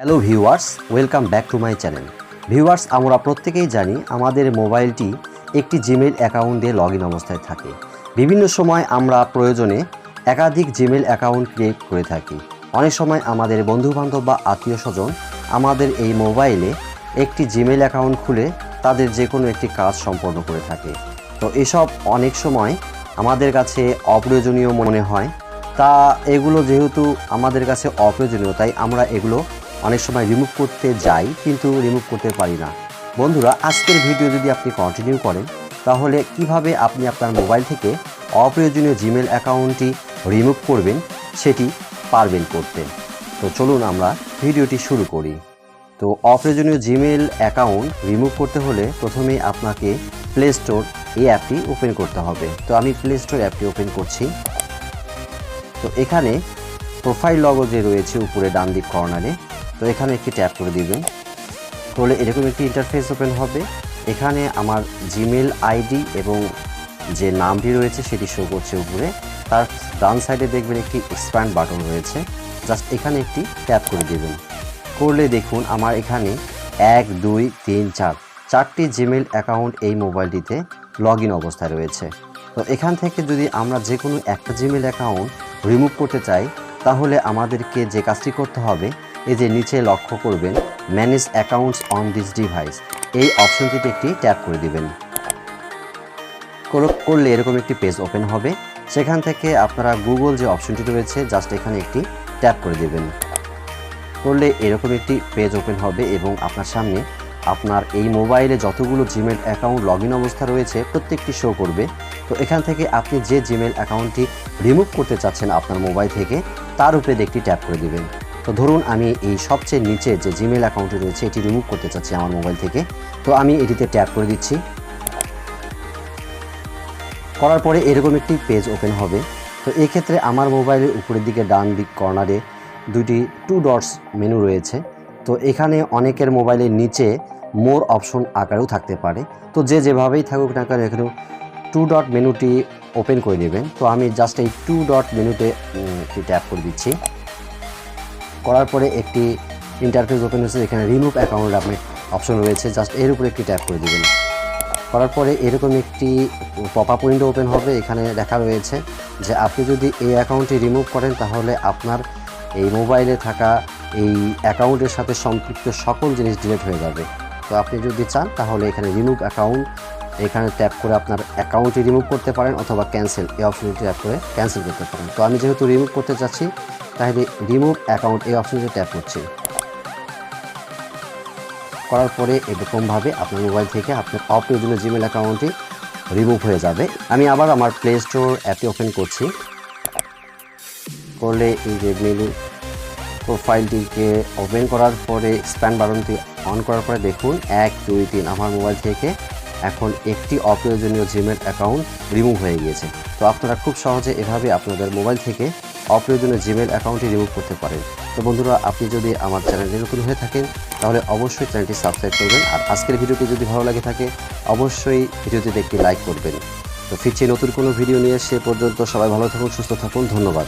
Hello viewers, welcome back to my channel. Viewers, আমরা প্রত্যেকেই জানি আমাদের মোবাইলটি একটি জিমেইল অ্যাকাউন্ট দিয়ে লগ ইন অবস্থায় থাকে। বিভিন্ন সময় আমরা প্রয়োজনে একাধিক জিমেইল অ্যাকাউন্ট ক্রিয়েট করে থাকি। অনেক সময় আমাদের বন্ধুবান্ধব বা আত্মীয় স্বজন আমাদের এই মোবাইলে একটি জিমেইল অ্যাকাউন্ট খুলে তাদের যে কোনো একটি কাজ সম্পন্ন করে থাকে। তো এসব অনেক সময় আমাদের কাছে অপ্রয়োজনীয় মনে হয়। তা এগুলো যেহেতু আমাদের কাছে অপ্রয়োজনীয়, তাই আমরা এগুলো অনেক সময় রিমুভ করতে যাই কিন্তু রিমুভ করতে পারি না। বন্ধুরা, আজকের ভিডিও যদি আপনি কন্টিনিউ করেন তাহলে কিভাবে আপনি আপনার মোবাইল থেকে অপ্রয়োজনীয় জিমেল অ্যাকাউন্টটি রিমুভ করবেন সেটি পারবেন করতে। তো চলুন আমরা ভিডিওটি শুরু করি। তো অপ্রয়োজনীয় জিমেল অ্যাকাউন্ট রিমুভ করতে হলে প্রথমেই আপনাকে প্লে স্টোর এই অ্যাপটি ওপেন করতে হবে। তো আমি প্লে স্টোর অ্যাপটি ওপেন করছি। তো এখানে প্রোফাইল লগো যে রয়েছে উপরে ডান দিক কর্নারে, তো এখানে একটি ট্যাপ করে দিবেন। করলে এরকম একটি ইন্টারফেস ওপেন হবে। এখানে আমার জিমেল আইডি এবং যে নামটি রয়েছে সেটি শো করছে উপরে। তার ডান সাইডে দেখবেন একটি এক্সপ্যান্ড বাটন রয়েছে, জাস্ট এখানে একটি ট্যাপ করে দিবেন। করলে দেখুন আমার এখানে 1 2 3 4 চারটি জিমেল অ্যাকাউন্ট এই মোবাইলটিতে লগ ইন অবস্থায় রয়েছে। তো এখান থেকে যদি আমরা যে কোনো একটা জিমেল অ্যাকাউন্ট রিমুভ করতে চাই তাহলে আমাদেরকে যে কাজটি করতে হবে, এই যে নিচে লক্ষ্য করবেন manage accounts on this device, এই অপশনটিতে একটি ট্যাপ করে দিবেন। করলে এরকম একটি পেজ ওপেন হবে। সেখান থেকে আপনারা গুগল যে অপশনটি রয়েছে জাস্ট এখানে একটি ট্যাপ করে দেবেন। করলে এরকম একটি পেজ ওপেন হবে এবং আপনার সামনে আপনার এই মোবাইলে যতগুলো জিমেল অ্যাকাউন্ট লগ ইন অবস্থা রয়েছে প্রত্যেকটি শো করবে। তো এখান থেকে আপনি যে জিমেল অ্যাকাউন্টটি রিমুভ করতে চাচ্ছেন আপনার মোবাইল থেকে তার উপরে একটি ট্যাপ করে দিবেন। তো ধরুন আমি এই সবচেয়ে নিচে যে জিমেল অ্যাকাউন্টটি রয়েছে এটি রিমুভ করতে চাচ্ছি আমার মোবাইল থেকে। তো আমি এটিতে ট্যাপ করে দিচ্ছি। করার পরে এরকম একটি পেজ ওপেন হবে। তো এই ক্ষেত্রে আমার মোবাইলের উপরের দিকে ডান দিক কর্নারে দুটি 2 ডটস মেনু রয়েছে। তো এখানে অনেকের মোবাইলের নিচে মোর অপশন আকারেও থাকতে পারে। তো যে যেভাবেই থাকুক না কেন এখানে 2 ডট মেনুটি ওপেন করে নেবেন। তো আমি জাস্ট এই 2 ডট মেনুতে একটি ট্যাপ করে দিচ্ছি। করার পরে একটি ইন্টারফেস ওপেন হচ্ছে, এখানে রিমুভ অ্যাকাউন্ট আপনি অপশন রয়েছে, জাস্ট এর উপরে একটি ট্যাপ করে দেবেন। করার পরে এরকম একটি পপ আপ উইন্ডো ওপেন হবে। এখানে লেখা রয়েছে যে আপনি যদি এই অ্যাকাউন্টটি রিমুভ করেন তাহলে আপনার এই মোবাইলে থাকা এই অ্যাকাউন্টের সাথে সম্পৃক্ত সকল জিনিস ডিলিট হয়ে যাবে। তো আপনি যদি চান তাহলে এখানে রিমুভ অ্যাকাউন্ট এখানে ট্যাপ করে আপনার অ্যাকাউন্টটি রিমুভ করতে পারেন অথবা ক্যান্সেল এই অপশনটি ট্যাপ করে ক্যান্সেল করতে পারেন। তো আমি যেহেতু রিমুভ করতে চাচ্ছি তাহলে রিমুভ অ্যাকাউন্ট এই অপশনটি ট্যাপ করছি। করার পরে এরকমভাবে আপনার মোবাইল থেকে আপনার অপ্রয়োজনীয় জিমেল অ্যাকাউন্টটি রিমুভ হয়ে যাবে। আমি আবার আমার প্লে স্টোর অ্যাপটি ওপেন করছি। করলে এই যে মেনু প্রোফাইলটিকে ওপেন করার পরে এক্সপ্যান্ড বাটনটি অন করার পরে দেখুন 1 2 3 আমার মোবাইল থেকে এখন একটি অপ্রয়োজনীয় জিমেল অ্যাকাউন্ট রিমুভ হয়ে গিয়েছে। তো আপনারা খুব সহজে এভাবে আপনাদের মোবাইল থেকে অপ্রয়োজনীয় জিমেল অ্যাকাউন্টটি রিমুভ করতে পারেন। তো বন্ধুরা, আপনি যদি আমার চ্যানেলে নতুন হয়ে থাকেন তাহলে অবশ্যই চ্যানেলটি সাবস্ক্রাইব করবেন। আর আজকের ভিডিওটি যদি ভালো লাগে থাকে অবশ্যই ভিডিওটিতে একটি লাইক করবেন। তো ফিরছি নতুন কোনো ভিডিও নিয়ে, সে পর্যন্ত সবাই ভালো থাকুন, সুস্থ থাকুন। ধন্যবাদ।